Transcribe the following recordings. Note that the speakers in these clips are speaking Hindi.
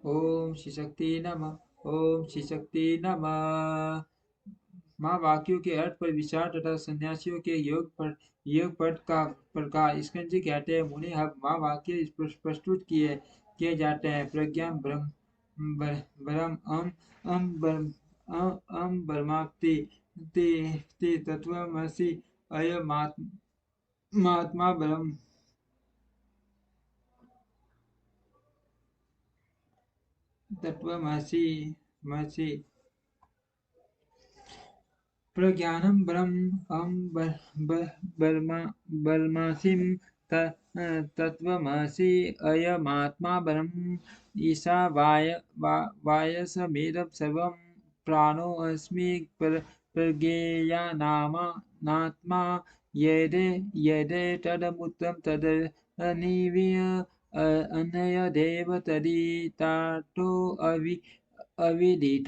ओम श्री शक्ति नमः। ओम श्री शक्ति नमः। महावाक्यों के अर्थ पर विचार तथा सन्यासियों के योग पद का प्रकार। इसके जी कहते हैं मुनि अब महावाक्य प्रस्तुत किए जाते हैं। प्रज्ञा ब्रह्म ब्रह्म ब्रह्माप्ति ते ते तत्वमसि अयमात्मा ब्रह्म तत्वमसि मसि प्रज्ञानं ब्रह्मासिं तत्त्वमसि अयमात्मा ब्रह्म ईशा वायसमेदं सर्वं प्राणोऽस्मि प्रज्ञेयानात्मा यदेतदमुत्तमं तदनीवीय अन्यदेव तदितातो अविदिताददि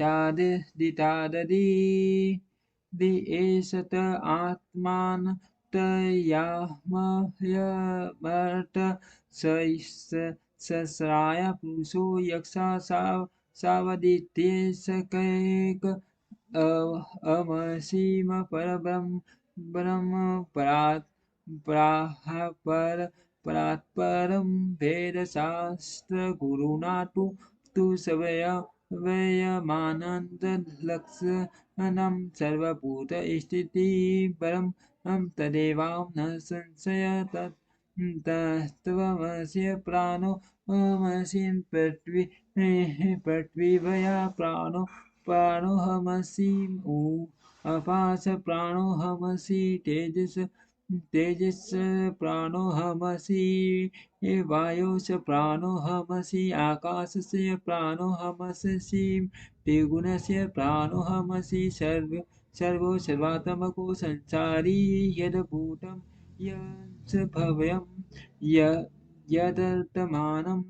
दि एषत आत्मानतयामयमर्थ सस्राय पुरुषो यक्षा सावदित्येषकैक अमसीम परब्रह्म परात्परं वेदशास्त्रगुरुणा तु सवयमानन्दलक्षणं सर्वभूतस्थितिपरं तदेवां न संशय तत्त्वमस्य प्राणोऽमसि पृथिव्या प्राणोऽहमसि अपास प्राणोऽहमसि तेजस प्राणोऽहमसि वायोश प्राणोऽहमसि आकाशस्य प्राणोऽहमसि त्रिगुणस्य प्राणोऽहमसि सर्वो सर्वात्मको संसारी यद्भूतं यद्भव्यं यदर्थमानं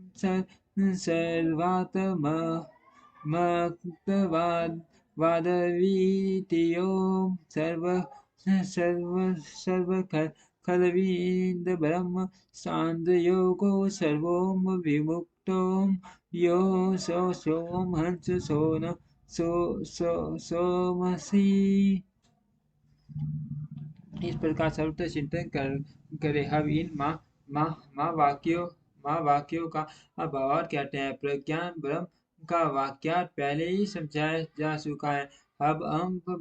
सर्वात्मक्तवादवीतियो सर्वखलविदब्रह्म सान्द्रयोगो सर्वों विमुक्तो यो सोम हंस सोमसी। इस प्रकार सर्वत्र चिंतन करे। हम इन माँ वाक्यों का भावार्थ कहते हैं। प्रज्ञान ब्रह्म का वाक्यार्थ पहले ही समझाया जा चुका है। अब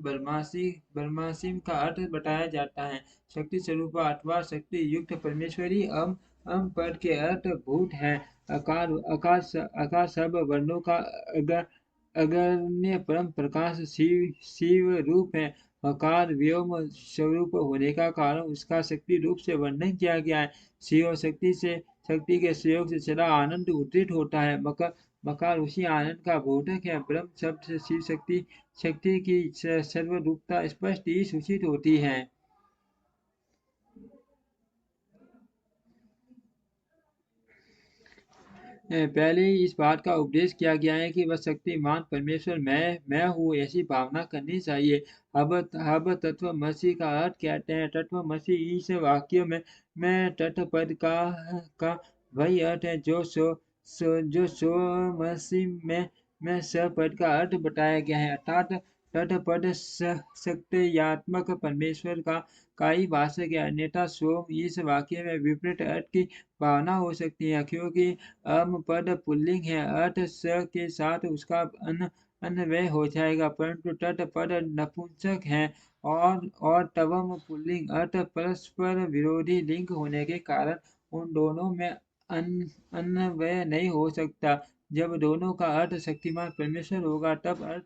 ब्रह्मासिम का अर्थ बताया जाता है। शक्ति स्वरूप अथवा शक्ति युक्त परमेश्वरी अम पद के अर्थ भूत है। आकार सब वर्णों का अगण्य परम प्रकाश शिव रूप है। आकार व्योम स्वरूप होने का कारण उसका शक्ति रूप से वर्णन किया गया है। शिव और शक्ति के सहयोग से सदा आनंद उद्रित होता है। मकार उसी आनंद का बोधक है। ब्रह्म शब्द से शिव शक्ति की सर्वरूपता स्पष्ट ही सूचित होती है। पहले ही इस बात का उपदेश किया गया है कि वह शक्तिमान परमेश्वर मैं हूँ ऐसी भावना करनी चाहिए। अब तत्वमसि का अर्थ कहते हैं। तत्वमसि इस वाक्य में तत्पद का वही अर्थ है जो सोमसि में सपद का अर्थ बताया गया है। अर्थात तत्पद शक्त्यात्मक परमेश्वर का ही वाचक है। अन्यथा सोम इस वाक्य में विपरीत अर्थ की भावना हो सकती है, क्योंकि पद पुल्लिंग है। अर्थ स के साथ उसका अन्वय हो जाएगा, परंतु तट पद नपुंसक है और तवम पुल्लिंग अर्थ परस्पर विरोधी लिंग होने के कारण उन दोनों में अन्वय नहीं हो सकता। जब दोनों का अर्थ शक्तिमान परमेश्वर होगा तब अर्थ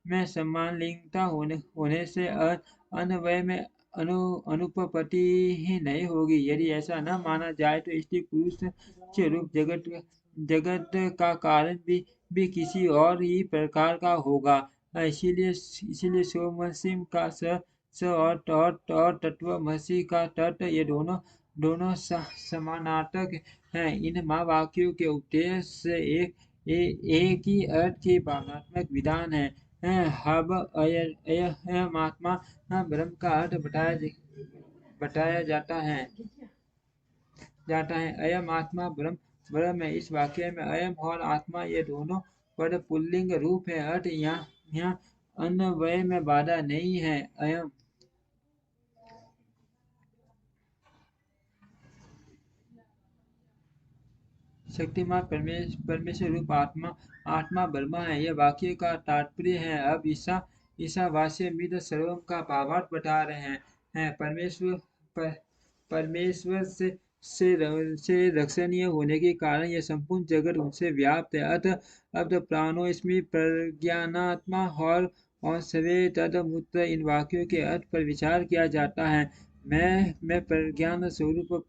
में समान लिंगता होने से अन्वय में अनुपपत्ति ही नहीं होगी। यदि ऐसा न माना जाए तो स्त्री पुरुष के रूप जगत का कारण भी किसी और ही प्रकार का होगा। इसीलिए सोमसिम का और तत्वमसि का तट ये दोनों समानार्थक हैं। इन महावाक्यों के उपदेश से एक ही अर्थ की भावनात्मक विधान है। हब अयमात्मा ब्रह्म का अर्थ बताया जाता है। अयम आत्मा ब्रह्म ब्रह्म है। इस वाक्य में अयम और आत्मा ये दोनों पद पुल्लिंग रूप है। अर्थ यहाँ अन्वय में बाधा नहीं है। अयम शक्तिमान परमेश्वर रूप आत्मा आत्मा ब्रह्मा है। यह वाक्य का तात्पर्य है। अब ईसावास्य मित्र सर्वम का भावार्थ बता रहे हैं। परमेश्वर से रक्षणीय होने के कारण यह संपूर्ण जगत उनसे व्याप्त है। अतः अब प्राणो इसमें प्रज्ञानात्मा और सवे तद मूत्र इन वाक्यों के अर्थ पर विचार किया जाता है। मैं प्रज्ञान स्वरूप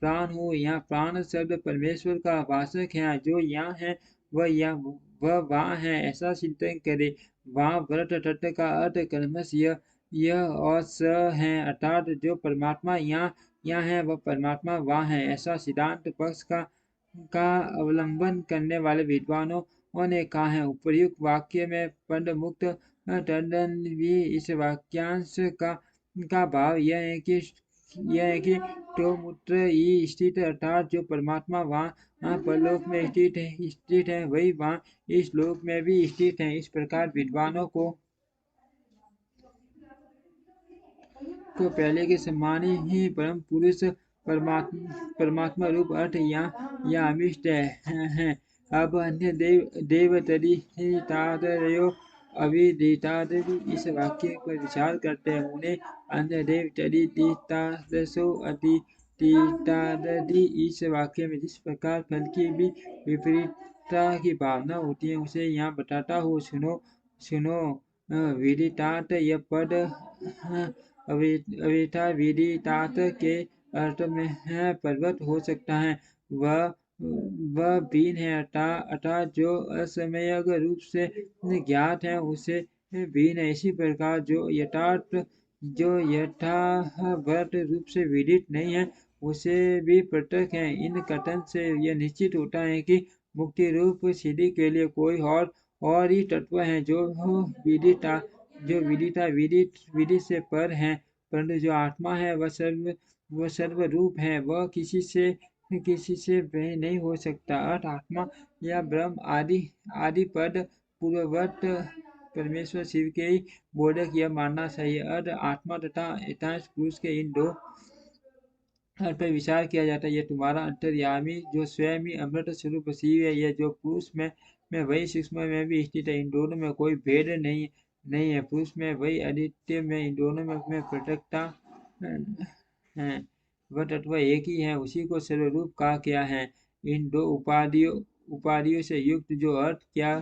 प्राण हूँ। यहाँ प्राण शब्द परमेश्वर का वाचक है। जो यहाँ है वह वहाँ है, ऐसा चिंतन करे। वहाँ व्रत तत्व का अर्थ कर्मश यह और स है, अर्थात जो परमात्मा यहाँ है वह परमात्मा वहाँ है, ऐसा सिद्धांत पक्ष का अवलंबन करने वाले विद्वानों ने कहा है। उपर्युक्त वाक्य में पंड मुक्त टंडन भी इस वाक्यांश का भाव यह है कि तो मूत्र ही स्थित अर्थात जो परमात्मा वहाँ परलोक में स्थित है वही वहाँ इस लोक में भी स्थित है। इस प्रकार विद्वानों को पहले के समान ही परम पुरुष परमात्मा रूप अर्थ यहाँ अमिष्ट है। अब अन्य देवतरीतादयो अविदितादि इस वाक्य पर विचार करते हैं। उन्हें अन्य देवतरीतादसो अतितादि इस वाक्य में जिस प्रकार फल की भी विपरीतता की भावना होती है उसे यहाँ बताता हूँ। सुनो विदितात् यह पद अविथा विदितात् के अर्थ में है पर्वत हो सकता है। वह बीन है अतः जो असमयग रूप से ज्ञात है उसे बीन है। इसी प्रकार जो यथावत रूप से विदित नहीं है उसे भी पृथक है। इन कथन से यह निश्चित होता है कि मुक्ति रूप सिद्धि के लिए कोई और ही तत्व है जो विदित से पर है। परंतु जो आत्मा है वह सर्वरूप है। वह किसी से भिन्न नहीं हो सकता। अर्थ आत्मा या ब्रह्म आदि पद पूर्ववत परमेश्वर शिव के ही बोधक यह मानना चाहिए। अर्थ आत्मा तथा एकांश पुरुष के इन दो अर्थ पर विचार किया जाता है। यह तुम्हारा अंतर्यामी जो स्वयं ही अमृत स्वरूप शिव है। यह जो पुरुष में वही सूक्ष्म में भी स्थित है। इन दोनों में कोई भेद नहीं है। पुरुष में वही आदित्य में इन दोनों में पृथकता है। वह तत्व एक ही है, उसी को सर्वरूप कहा गया है। इन दो उपाधियों से युक्त जो अर्थ क्या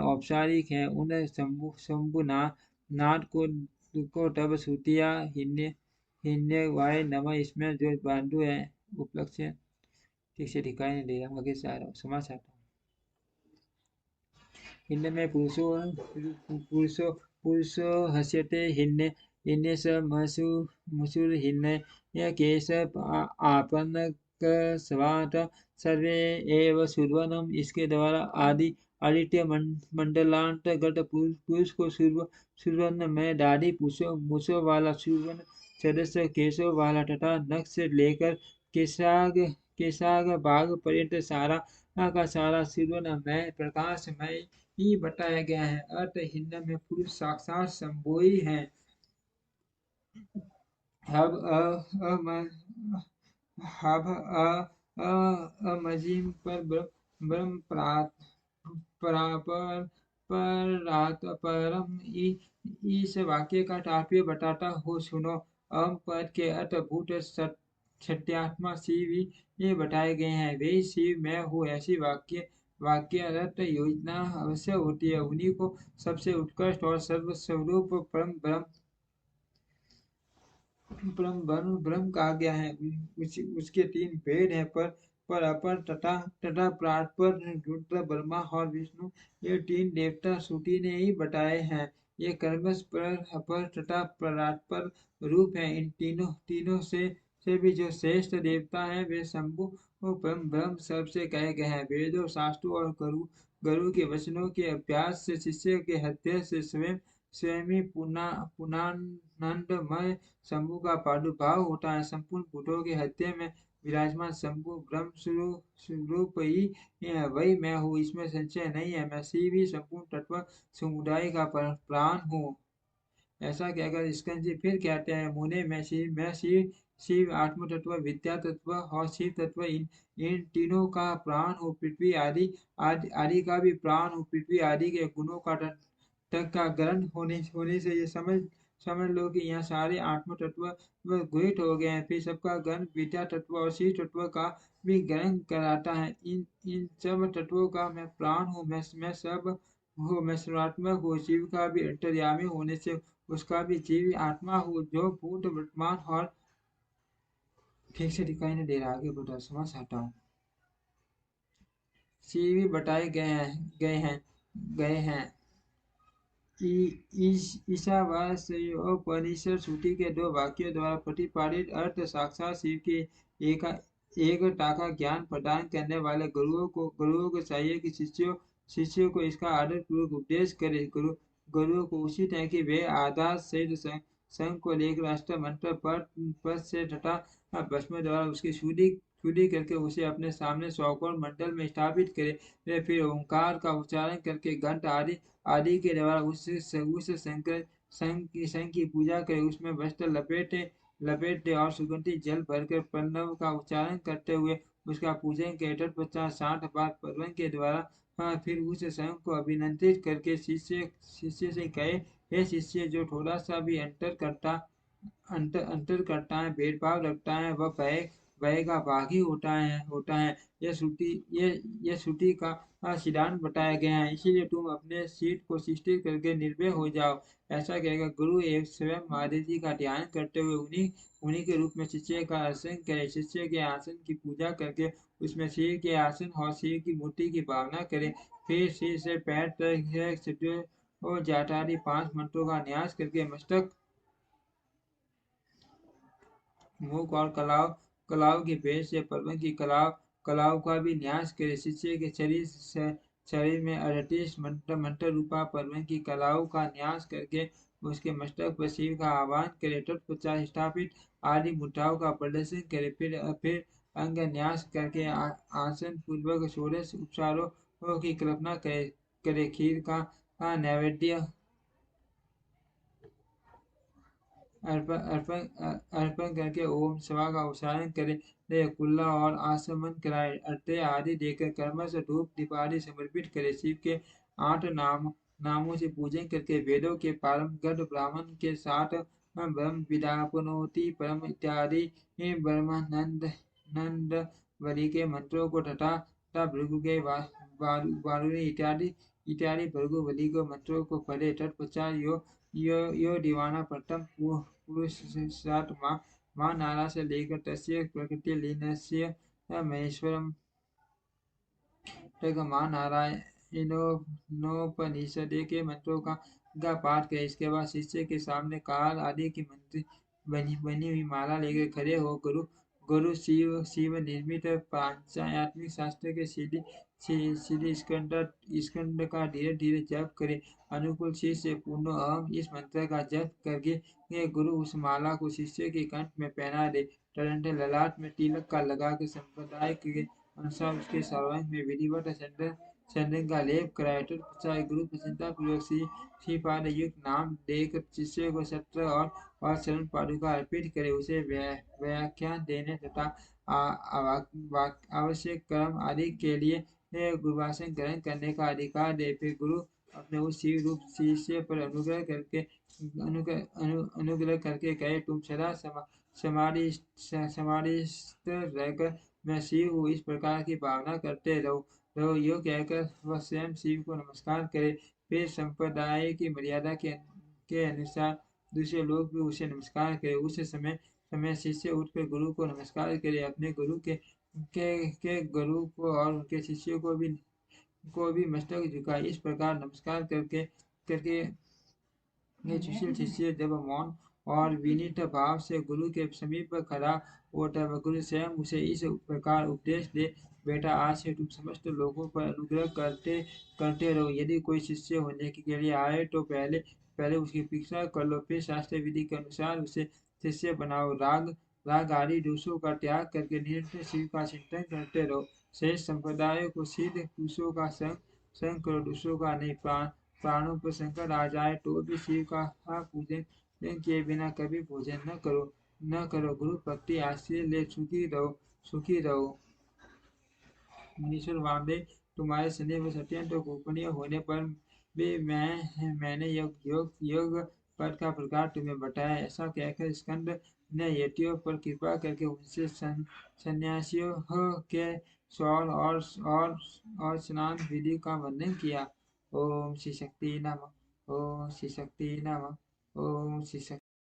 औपचारिक है उन शंभुनाथ को तब श्रुतिया हिन्य वाय नमः इसमें जो बांधु है उपलक्ष्य ठीक से दिखाई नहीं दे रहा। आगे से आ रहा हूँ, समझ आता हूँ। हिन्य में पुरुषो हस्यते हिन्य स मसूर हिन्य यह केश आपन्न स्वात सर्वे एव सुरवनम। इसके द्वारा आदित्य मंडलांतर्गत पुरुष को सुरवन में दाढ़ी मूछों वाला सुरवन सदस्य केशों वाला तथा नख से लेकर केशाग भाग पर्यंत सारा का सारा सुरवन में प्रकाशमय ही बताया गया है। अर्थ हिन्द में पुरुष साक्षात संभोई है। अमजीम पर ब्रह्म परम इस वाक्य का तात्पर्य बताता हो। सुनो अहम पद के अर्थ भूत सत्यात्मा शिव ये बताए गए हैं। वे शिव मैं हूँ ऐसी वाक्यरत योजना अवश्य होती है। उन्हीं को सबसे उत्कृष्ट और सर्वस्वरूप परम ब्रह्म कहा गया है। उसके तीन भेद हैं पर अपर तथा प्रापर रुद्र ब्रह्मा और विष्णु ये तीन देवता श्रुति ने ही बताए हैं। ये कर्मश पर अपर तथा परात्पर रूप है। इन तीनों से भी जो श्रेष्ठ देवता है वे शंभु ब्रह्म सबसे कहे गए हैं। वेदों शास्त्रों और गुरु के वचनों के अभ्यास से शिष्य के हृदय से स्वयं ही पुनानंदमय शंभु का प्रादुर्भाव होता है। संपूर्ण भूतों के हृदय में विराजमान शंभु ब्रह्म स्वरूप ही वही मैं हूँ, इसमें संशय नहीं है। मैं शिव ही संपूर्ण तत्व समुदाय का प्राण हूँ। ऐसा कहकर स्कंद जी फिर कहते हैं, मुने मैं शिव शिव आत्म तत्व, विद्या तत्व और शिव तत्व, इन तीनों का प्राण हूँ। पृथ्वी आदि का भी प्राण हूँ। पृथ्वी आदि के गुणों का तक का ग्रहण होने से ये समझ समझ लो कि यहाँ सारे आत्म तत्व गुहित हो गए हैं। फिर सबका ग्रहण विद्या तत्व और शिव तत्व का भी ग्रहण कराता है। इन इन सब तत्वों का मैं प्राण हूँ। मैं सब हूँ। मैं सर्वात्मक हूँ। शिव का भी अंतर्यामी होने से उसका भी जीव आत्मा हूँ, जो भूत वर्तमान और ठीक से दिखाई नहीं दे रहा। आगे बढ़ा समझ हटाओ। शिव ही बताए गए हैं। ईशावास्योपनिषद श्रुति के दो वाक्यों द्वारा प्रतिपादित अर्थ साक्षात शिव के एक एकता का ज्ञान प्रदान करने वाले गुरुओं को चाहिए कि शिष्यों को इसका आदर पूर्वक उपदेश करे। गुरुओं को उचित है कि वे आधार सहित संघ को लेकर राष्ट्र मंत्र पद से तथा भस्म द्वारा उसकी शुद्धि करके उसे अपने सामने सौकोण मंडल में स्थापित करे। फिर ओंकार का उच्चारण करके घंट आदि के द्वारा उस संघ की पूजा करे। उसमें वस्त्र लपेट दे और सुगंधित जल भरकर प्रणव का उच्चारण करते हुए उसका पूजन करे। तत्पश्चात 60 बार पर्वन के द्वारा फिर उस संघ को अभिनंदित करके शिष्य से कहे, हे शिष्य, जो थोड़ा सा भी अंतर करता है, भेदभाव रखता है, वह भय का बागी होता है। यह श्रुति का सिद्धांत बताया गया है। इसीलिए तुम अपने सीट को शिथिल करके निर्भय हो जाओ। ऐसा कहेगा गुरु एक स्वयं महादेव जी का ध्यान करते हुए उन्हीं उन्हीं के रूप में शिष्य का आसन करे। शिष्य के आसन की पूजा करके उसमें शिव के आसन और शिव की मूर्ति की भावना करे। फिर सिर से पैर तक और जाटादि 5 मंत्रों का न्यास करके मस्तक, मुख और कलाव के भेद से पर्वत की कलाव का भी न्यास करे। शिष्य के शरीर में 38 मंत्र रूपा पर्वत की कलाओं का न्यास करके उसके मस्तक पर शिव का आह्वान करे। तत्पश्चात स्थापित आदि मुद्राओं का प्रदर्शन करे। फिर अंग न्यास करके आसन पूर्वक 16 उपचारों की कल्पना करे। खीर का नैवेद्य अर्पण करके ओम शिवा का उच्चारण करे। कुल्ला और आसमन कराए। अर्घ्य आदि देकर कर्मश धूप दीप आदि समर्पित करे। शिव के 8 नामों से पूजन करके वेदों के पारंगत ब्राह्मण के साथ ब्रह्म विद्यापनोति परम इत्यादि ब्रह्मानंद वली के मंत्रों को तथा भृगु के वारुणी इत्यादि भृगु वली को मंत्रों को पढ़े। तत्पश्चात यो दीवाना प्रथम पुरुषार्थ माँ नारा से लेकर तस्य प्रकृति लीनस्य महेश्वरम तक माँ नारायणोपनिषद के मंत्रों का पाठ करें। इसके बाद शिष्य के सामने काल आदि की मंत्र बनी हुई माला लेकर खड़े हो गुरु शिव निर्मित पांचात्मिक शास्त्र के सीधी स्कंद का धीरे धीरे जप करे। अनुकूल शिष्य पूर्ण अहम इस मंत्र का जप करके गुरु उस माला को शिष्य के कंठ में पहना दे। तदनंतर ललाट में तिलक का लगाकर संप्रदाय के अनुसार उसके सर्वांग में विधिवत चंदन का लेप कराए। तत्पश्चात गुरु प्रसन्नता पूर्वक श्रीपाद युक्त नाम देकर शिष्य को सत्र और शरण पादुका अर्पित करे। उसे व्याख्यान देने तथा आवश्यक कर्म आदि के लिए गुरुवासन ग्रहण करने का अधिकार दे। फिर गुरु अपने उस शिव रूप शिष्य पर अनुग्रह करके कहे, तुम सदा समाधिस्थ रहकर मैं शिव हूँ इस प्रकार की भावना करते रहो। यो कहकर वह स्वयं शिव को नमस्कार करे। फिर संप्रदाय की मर्यादा के अनुसार दूसरे लोग भी उसे नमस्कार करें। उस समय शिष्य उठकर गुरु को नमस्कार करे। अपने गुरु के गुरु को और उनके शिष्यों को भी मस्तक झुकाए। इस प्रकार नमस्कार करके ये शिष्य जब मौन और विनीत भाव से गुरु के समीप खड़ा होता है, गुरु स्वयं उसे इस प्रकार उपदेश दे, बेटा आज से तुम समस्त लोगों पर अनुग्रह करते रहो। यदि कोई शिष्य होने के लिए आए तो पहले उसकी परीक्षा कर लो। फिर शास्त्र विधि के अनुसार उसे शिष्य बनाओ। रागादि दोषों का त्याग करके निरंतर शिव का चिंतन करते रहो। शेष संप्रदायों को सिद्ध पुरुषों का संग करो, दूसरों का नहीं। प्राणों पर संकट आ जाए तो भी शिव का पूजन किए बिना कभी भोजन न करो। गुरु भक्ति आश्रय ले सुखी रहो। मुनीश्वर वामदेव, तुम्हारे सदैव अत्यंत गोपनीय होने पर भी मैंने योग पद का प्रकार तुम्हें बताया। ऐसा कहकर स्कंद ने यतियों पर कृपा करके उनसे सन्यासियों के सौर और स्नान विधि का वर्णन किया। ओम श्री शक्ति नमः। ओम श्री शक्ति नमः। ओम श्री शक्ति